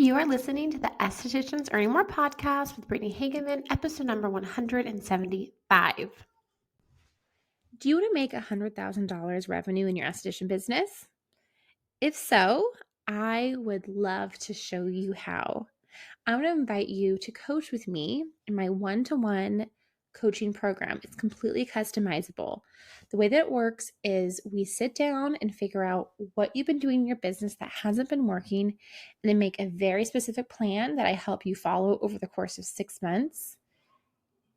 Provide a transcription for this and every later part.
You are listening to the Estheticians Earning More podcast with Brittany Hageman, episode number 175. Do you want to make $100,000 revenue in your esthetician business? If so, I would love to show you how. I want to invite you to coach with me in my one-to-one coaching program. It's completely customizable. The way that it works is we sit down and figure out what you've been doing in your business that hasn't been working, and then make a very specific plan that I help you follow over the course of 6 months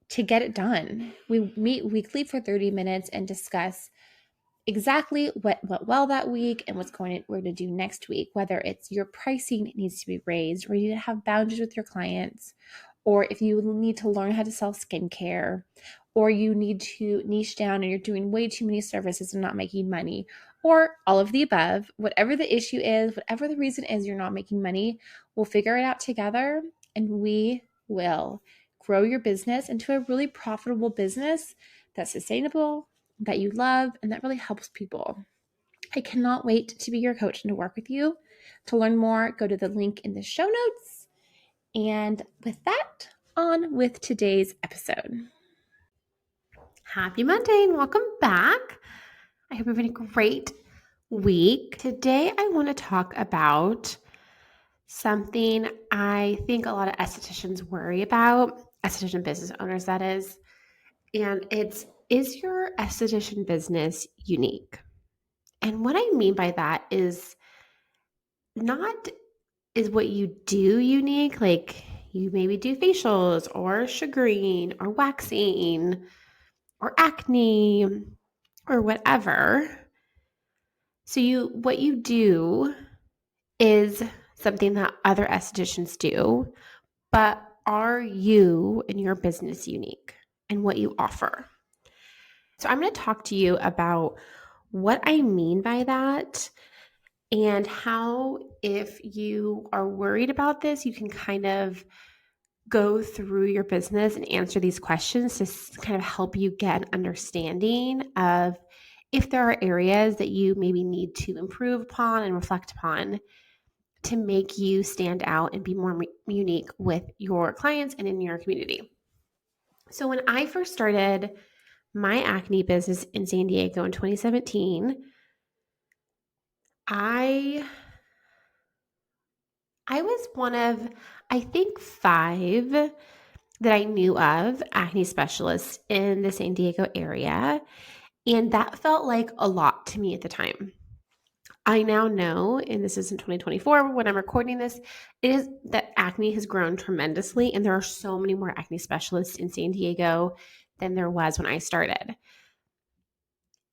to get it done. We meet weekly for 30 minutes and discuss exactly what went well that week and we're going to do next week, whether it's your pricing needs to be raised, or you need to have boundaries with your clients, or if you need to learn how to sell skincare, or you need to niche down and you're doing way too many services and not making money, or all of the above. Whatever the issue is, whatever the reason is you're not making money, we'll figure it out together and we will grow your business into a really profitable business that's sustainable, that you love, and that really helps people. I cannot wait to be your coach and to work with you. To learn more, go to the link in the show notes. And with that, on with today's episode. Happy Monday and welcome back. I hope you're having a great week. Today, I want to talk about something I think a lot of estheticians worry about, esthetician business owners, that is your esthetician business unique? And what I mean by that is not is what you do unique, like you maybe do facials or sugaring or waxing or acne or whatever. So what you do is something that other estheticians do, but are you and your business unique and what you offer? So I'm going to talk to you about what I mean by that and how, if you are worried about this, you can kind of go through your business and answer these questions to kind of help you get an understanding of if there are areas that you maybe need to improve upon and reflect upon to make you stand out and be more unique with your clients and in your community. So when I first started my acne business in San Diego in 2017, I was one of, I think, 5 that I knew of acne specialists in the San Diego area. And that felt like a lot to me at the time. I now know, and this is in 2024 when I'm recording this, it is that acne has grown tremendously. And there are so many more acne specialists in San Diego than there was when I started.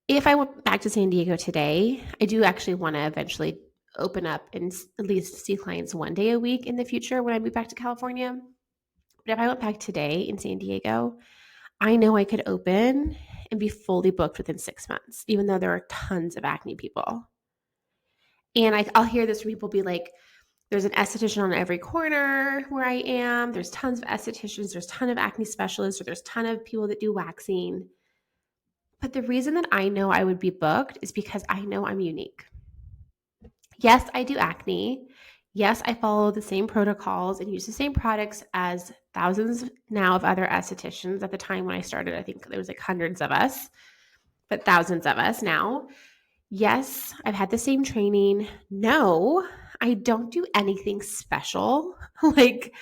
If I went back to San Diego today, I do actually want to eventually open up and at least see clients one day a week in the future when I move back to California. But if I went back today in San Diego, I know I could open and be fully booked within 6 months, even though there are tons of acne people. And I'll hear this from people be like, there's an esthetician on every corner where I am. There's tons of estheticians. There's a ton of acne specialists, or there's a ton of people that do waxing. But the reason that I know I would be booked is because I know I'm unique. Yes, I do acne. Yes, I follow the same protocols and use the same products as thousands now of other estheticians. At the time when I started, I think there was like hundreds of us, but thousands of us now. Yes, I've had the same training. No, I don't do anything special. Like,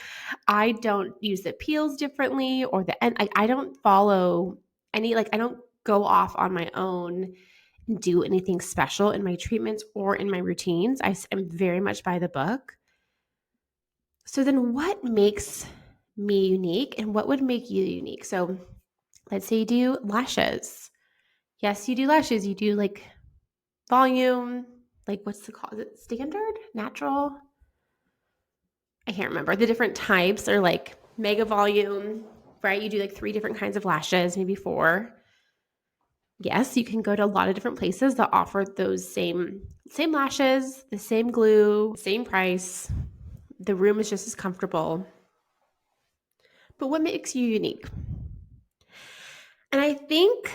I don't use the peels differently or I don't follow any, like, I don't go off on my own and do anything special in my treatments or in my routines. I am very much by the book. So then what makes me unique and what would make you unique? So let's say you do lashes. Yes, you do lashes. You do like volume, like what's the call? Is it standard? Natural? I can't remember. The different types are like mega volume, right? You do like 3 different kinds of lashes, maybe 4. Yes, you can go to a lot of different places that offer those same lashes, the same glue, same price. The room is just as comfortable. But what makes you unique? And I think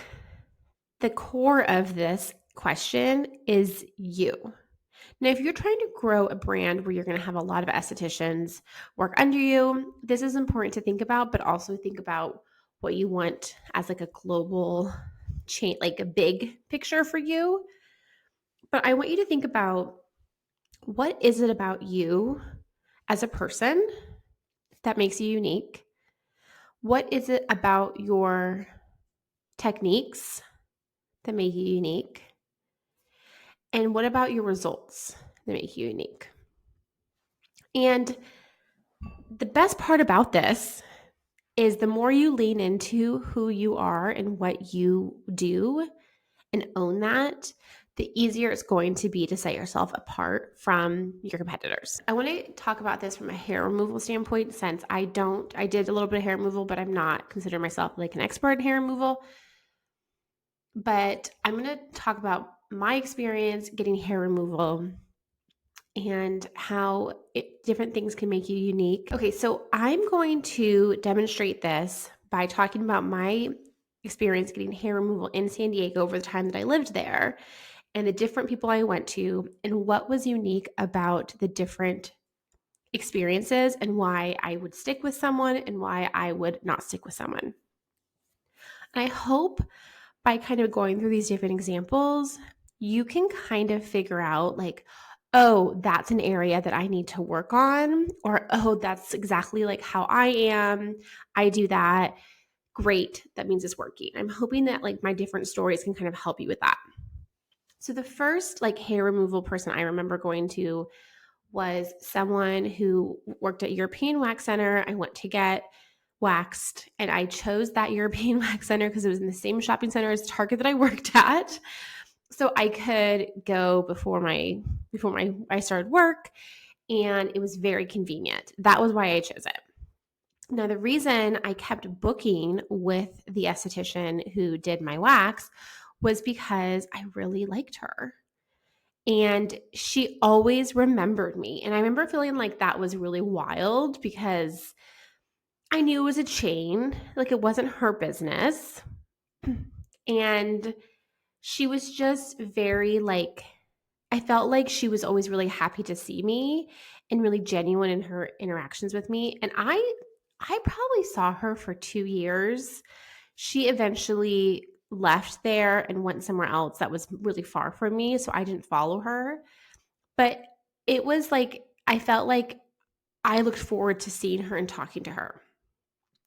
the core of this question is you. Now, if you're trying to grow a brand where you're going to have a lot of estheticians work under you, this is important to think about, but also think about what you want as like a global chain, like a big picture for you. But I want you to think about, what is it about you as a person that makes you unique? What is it about your techniques that make you unique? And what about your results that make you unique? And the best part about this is the more you lean into who you are and what you do and own that, the easier it's going to be to set yourself apart from your competitors. I want to talk about this from a hair removal standpoint, since I did a little bit of hair removal, but I'm not considering myself like an expert in hair removal. But I'm going to talk about my experience getting hair removal and how different things can make you unique. Okay, so I'm going to demonstrate this by talking about my experience getting hair removal in San Diego over the time that I lived there, and the different people I went to, and what was unique about the different experiences, and why I would stick with someone and why I would not stick with someone. And I hope by kind of going through these different examples, you can kind of figure out like, oh, that's an area that I need to work on, or oh, that's exactly like how I am. I do that. Great. That means it's working. I'm hoping that like my different stories can kind of help you with that. So the first like hair removal person I remember going to was someone who worked at European Wax Center. I went to get waxed, and I chose that European Wax Center because it was in the same shopping center as Target that I worked at. So I could go before I started work, and it was very convenient. That was why I chose it. Now, the reason I kept booking with the esthetician who did my wax was because I really liked her. And she always remembered me. And I remember feeling like that was really wild because I knew it was a chain, like it wasn't her business. And she was just very like, I felt like she was always really happy to see me and really genuine in her interactions with me. And I probably saw her for 2 years. She eventually left there and went somewhere else that was really far from me, so I didn't follow her. But it was like, I felt like I looked forward to seeing her and talking to her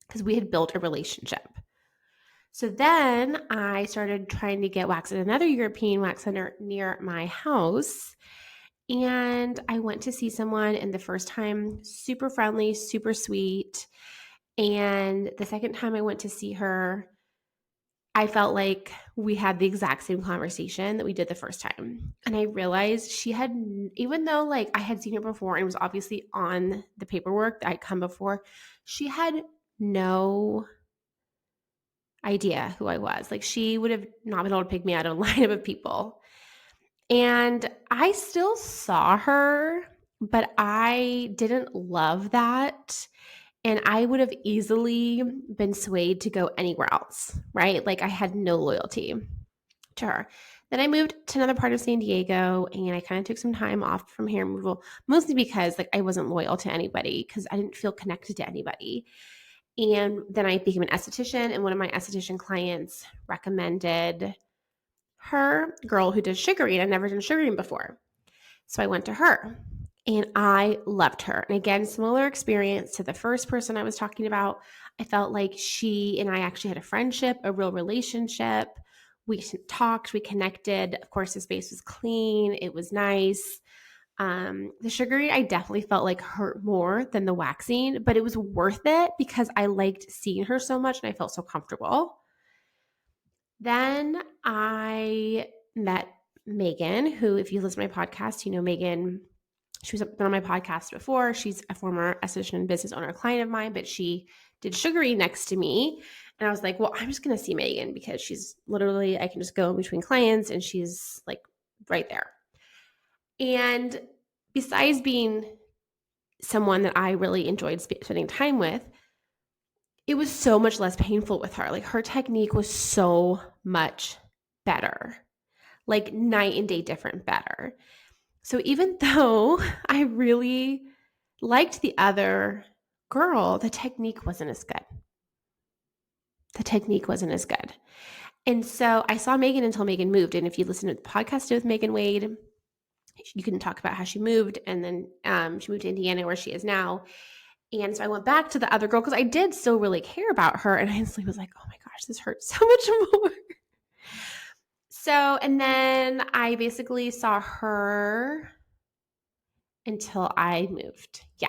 because we had built a relationship. So then I started trying to get wax at another European wax center near my house. And I went to see someone, and the first time, super friendly, super sweet. And the second time I went to see her, I felt like we had the exact same conversation that we did the first time. And I realized she had, even though like I had seen her before and it was obviously on the paperwork that I'd come before, she had no idea who I was. Like she would have not been able to pick me out of a lineup of people. And I still saw her, but I didn't love that. And I would have easily been swayed to go anywhere else, right? Like I had no loyalty to her. Then I moved to another part of San Diego, and I kind of took some time off from hair removal, mostly because like I wasn't loyal to anybody because I didn't feel connected to anybody. And then I became an esthetician, and one of my esthetician clients recommended her girl who does sugaring. I'd never done sugaring before. So I went to her. And I loved her. And again, similar experience to the first person I was talking about. I felt like she and I actually had a friendship, a real relationship. We talked, we connected. Of course, the space was clean. It was nice. The sugaring, I definitely felt like hurt more than the waxing, but it was worth it because I liked seeing her so much and I felt so comfortable. Then I met Megan, who, if you listen to my podcast, you know Megan. She was been on my podcast before. She's a former esthetician business owner client of mine, but she did sugaring next to me. And I was like, well, I'm just going to see Megan because she's literally, I can just go in between clients and she's like right there. And besides being someone that I really enjoyed spending time with, it was so much less painful with her. Like her technique was so much better, like night and day different better. So even though I really liked the other girl, the technique wasn't as good. The technique wasn't as good. And so I saw Megan until Megan moved. And if you listen to the podcast with Megan Wade, you can talk about how she moved. And then she moved to Indiana where she is now. And so I went back to the other girl because I did still really care about her. And I instantly was like, oh my gosh, this hurts so much more. So, and then I basically saw her until I moved. Yeah.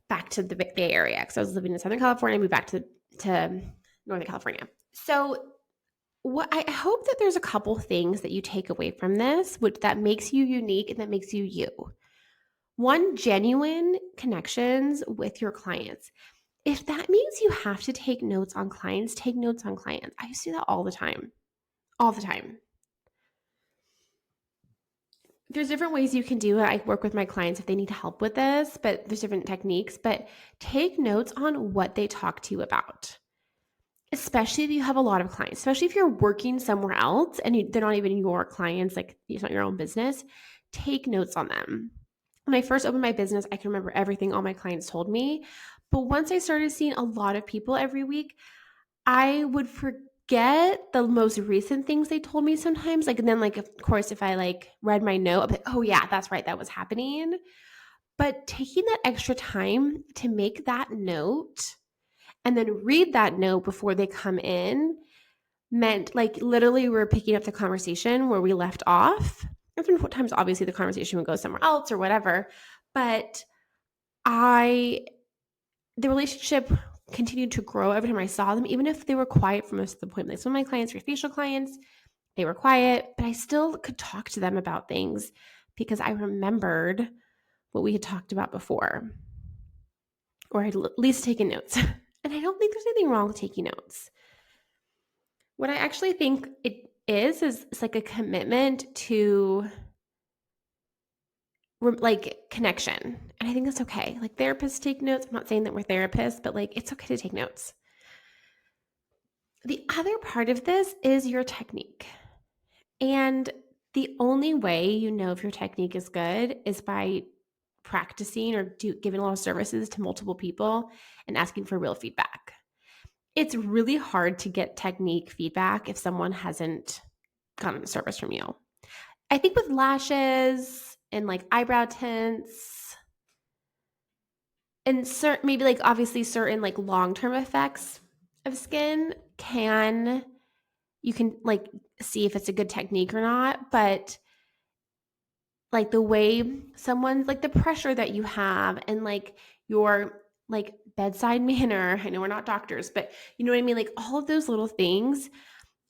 Back to the Bay Area because I was living in Southern California. I moved back to Northern California. So what I hope that there's a couple things that you take away from this, that makes you unique and that makes you you. One, genuine connections with your clients. If that means you have to take notes on clients, take notes on clients. I used to do that all the time. All the time. There's different ways you can do it. I work with my clients if they need help with this, but there's different techniques. But take notes on what they talk to you about, especially if you have a lot of clients, especially if you're working somewhere else and they're not even your clients, like it's not your own business. Take notes on them. When I first opened my business, I can remember everything all my clients told me. But once I started seeing a lot of people every week, I would forget the most recent things they told me sometimes. Like, and then like, of course, if I like read my note, I'll be like, oh yeah, that's right, that was happening. But taking that extra time to make that note and then read that note before they come in meant like literally we're picking up the conversation where we left off. Sometimes obviously the conversation would go somewhere else or whatever, but the relationship continued to grow every time I saw them, even if they were quiet for most of the appointments. Some of my clients were facial clients, they were quiet, but I still could talk to them about things because I remembered what we had talked about before, or I'd at least taken notes. And I don't think there's anything wrong with taking notes. What I actually think it is it's like a commitment to like connection. And I think that's okay. Like therapists take notes. I'm not saying that we're therapists, but like it's okay to take notes. The other part of this is your technique. And the only way you know if your technique is good is by practicing or giving a lot of services to multiple people and asking for real feedback. It's really hard to get technique feedback if someone hasn't gotten a service from you. I think with lashes and like eyebrow tints and maybe like obviously certain like long-term effects of skin you can like see if it's a good technique or not, but like the way someone's like the pressure that you have and like your like bedside manner. I know we're not doctors, but you know what I mean? Like all of those little things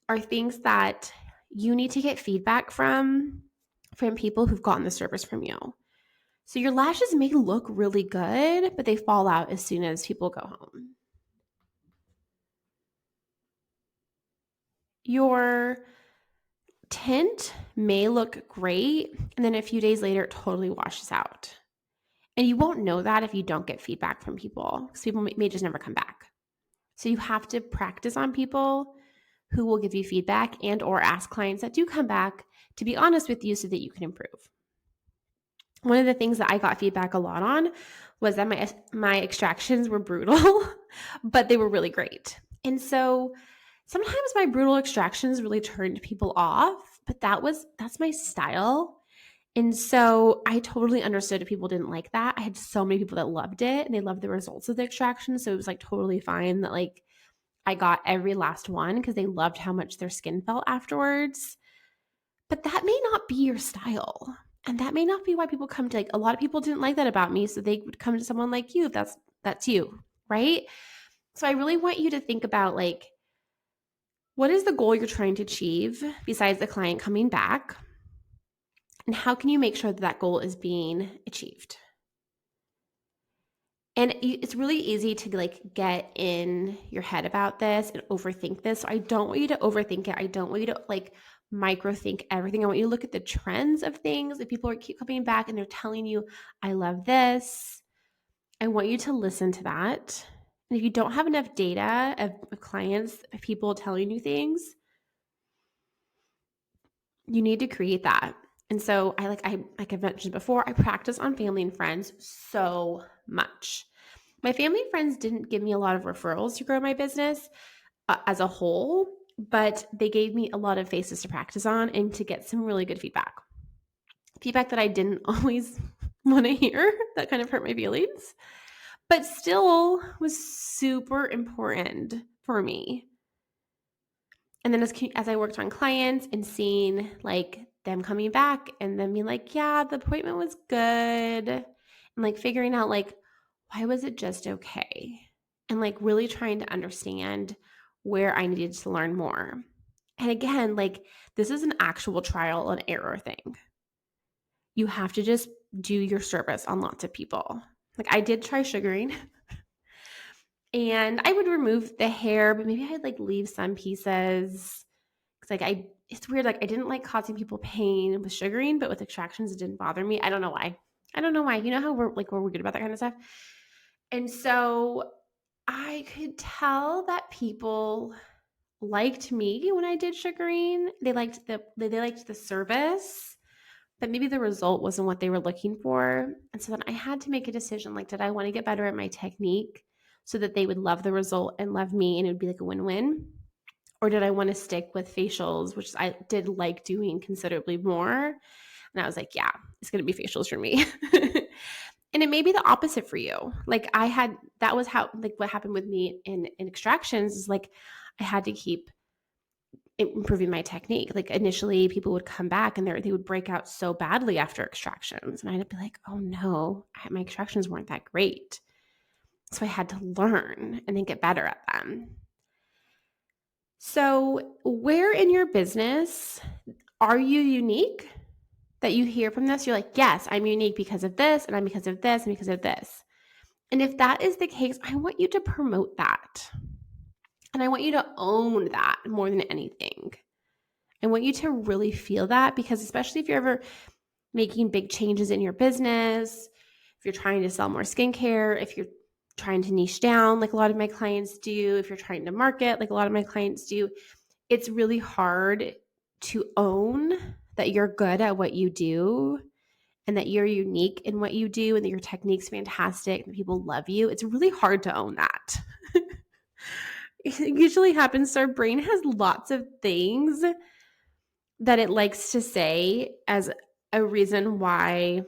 are things that you need to get feedback from people who've gotten the service from you. So your lashes may look really good, but they fall out as soon as people go home. Your tint may look great, and then a few days later, it totally washes out. And you won't know that if you don't get feedback from people, because people may just never come back. So you have to practice on people who will give you feedback and or ask clients that do come back to be honest with you so that you can improve. One of the things that I got feedback a lot on was that my extractions were brutal, but they were really great. And so sometimes my brutal extractions really turned people off, but that's my style. And so I totally understood if people didn't like that. I had so many people that loved it and they loved the results of the extraction. So it was like totally fine that like I got every last one because they loved how much their skin felt afterwards. But that may not be your style. And that may not be why people come to like a lot of people didn't like that about me. So they would come to someone like you. That's you, right? So I really want you to think about like, what is the goal you're trying to achieve besides the client coming back? And how can you make sure that goal is being achieved? And it's really easy to like get in your head about this and overthink this. So I don't want you to overthink it. I don't want you to like micro think everything. I want you to look at the trends of things. If people keep coming back and they're telling you, I love this, I want you to listen to that. And if you don't have enough data of clients, of people telling you things, you need to create that. And so like I mentioned before, I practice on family and friends so much. My family and friends didn't give me a lot of referrals to grow my business as a whole, but they gave me a lot of faces to practice on and to get some really good feedback. Feedback that I didn't always want to hear, that kind of hurt my feelings, but still was super important for me. And then as I worked on clients and seeing like them coming back and then being like, yeah, the appointment was good. And like figuring out like, why was it just okay? And like really trying to understand where I needed to learn more. And again, like this is an actual trial and error thing. You have to just do your service on lots of people. Like I did try sugaring and I would remove the hair, but maybe I'd like leave some pieces. Cause like it's weird. Like I didn't like causing people pain with sugaring, but with extractions, it didn't bother me. I don't know why. I don't know why. You know how we're good about that kind of stuff. And so I could tell that people liked me when I did sugaring. They liked the service, but maybe the result wasn't what they were looking for. And so then I had to make a decision. Like, did I want to get better at my technique so that they would love the result and love me, and it would be like a win-win? Or did I want to stick with facials, which I did like doing considerably more? And I was like, yeah, it's going to be facials for me. And it may be the opposite for you. Like that was how, like what happened with me in extractions is like, I had to keep improving my technique. Like initially people would come back and they would break out so badly after extractions. And I'd be like, oh no, my extractions weren't that great. So I had to learn and then get better at them. So, where in your business are you unique that you hear from this? You're like, yes, I'm unique because of this, and I'm because of this, and because of this. And if that is the case, I want you to promote that. And I want you to own that more than anything. I want you to really feel that because, especially if you're ever making big changes in your business, if you're trying to sell more skincare, if you're trying to niche down like a lot of my clients do, if you're trying to market like a lot of my clients do, it's really hard to own that you're good at what you do and that you're unique in what you do and that your technique's fantastic and people love you. It's really hard to own that. It usually happens. So our brain has lots of things that it likes to say as a reason why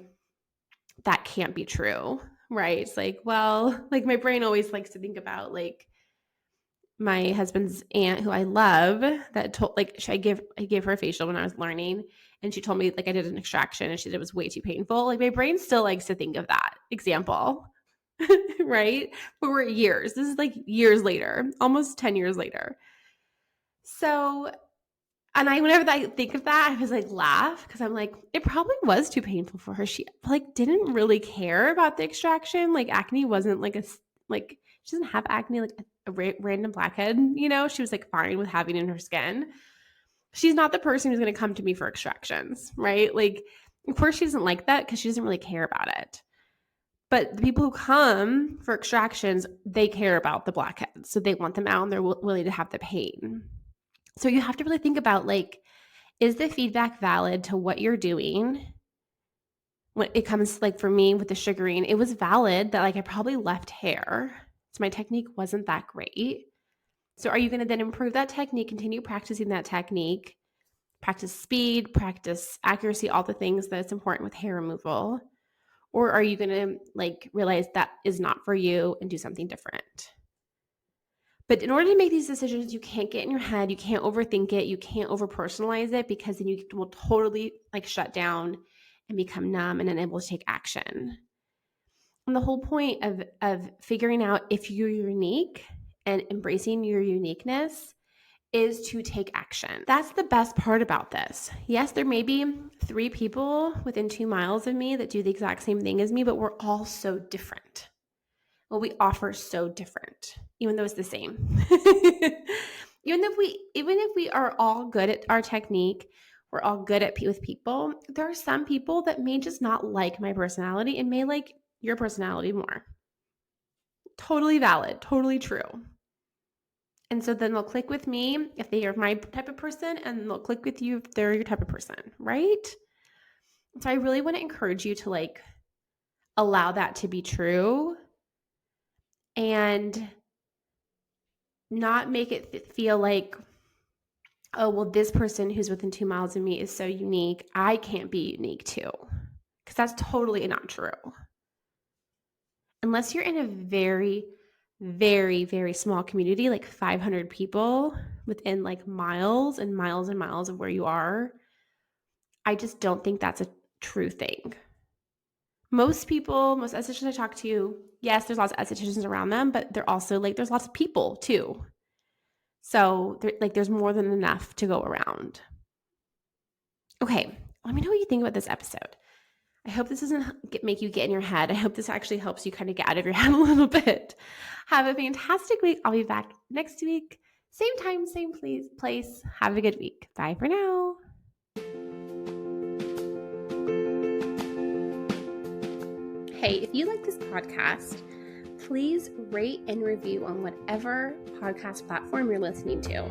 that can't be true, right? It's like, well, like my brain always likes to think about like my husband's aunt who I love that told like I gave her a facial when I was learning and she told me like I did an extraction and she said it was way too painful. Like my brain still likes to think of that example. Right? But we're years. This is like years later, almost 10 years later. So and whenever I think of that, I was like laugh because I'm like, it probably was too painful for her. She like didn't really care about the extraction. Like acne wasn't like like she doesn't have acne like a random blackhead. You know, she was like fine with having it in her skin. She's not the person who's going to come to me for extractions, right? Like, of course she doesn't like that because she doesn't really care about it. But the people who come for extractions, they care about the blackheads, so they want them out and they're willing to have the pain. So you have to really think about like, is the feedback valid to what you're doing? When it comes to like for me with the sugaring, it was valid that like I probably left hair. So my technique wasn't that great. So are you going to then improve that technique, continue practicing that technique, practice speed, practice accuracy, all the things that's important with hair removal? Or are you going to like realize that is not for you and do something different? But in order to make these decisions, you can't get in your head. You can't overthink it. You can't overpersonalize it because then you will totally like shut down and become numb and unable to take action. And the whole point of figuring out if you're unique and embracing your uniqueness is to take action. That's the best part about this. Yes, there may be 3 people within 2 miles of me that do the exact same thing as me, but we're all so different. Well, we offer so different, even though it's the same. even if we are all good at our technique, we're all good at with people, there are some people that may just not like my personality and may like your personality more. Totally valid, totally true. And so then they'll click with me if they are my type of person, and they'll click with you if they're your type of person, right? So I really want to encourage you to like allow that to be true and not make it feel like, oh, well, this person who's within 2 miles of me is so unique. I can't be unique too. Because that's totally not true. Unless you're in a very, very, very small community, like 500 people within like miles and miles and miles of where you are, I just don't think that's a true thing. Most people, most estheticians I talk to, yes, there's lots of estheticians around them, but they're also like, there's lots of people too. So there's more than enough to go around. Okay, let me know what you think about this episode. I hope this doesn't make you get in your head. I hope this actually helps you kind of get out of your head a little bit. Have a fantastic week. I'll be back next week. Same time, same place. Have a good week. Bye for now. Hey, if you like this podcast, please rate and review on whatever podcast platform you're listening to.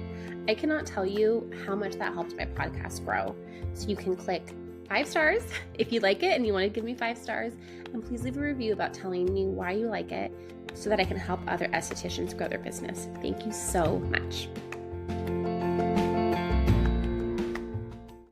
I cannot tell you how much that helps my podcast grow. So you can click 5 stars if you like it and you want to give me 5 stars. And please leave a review about telling me why you like it so that I can help other estheticians grow their business. Thank you so much.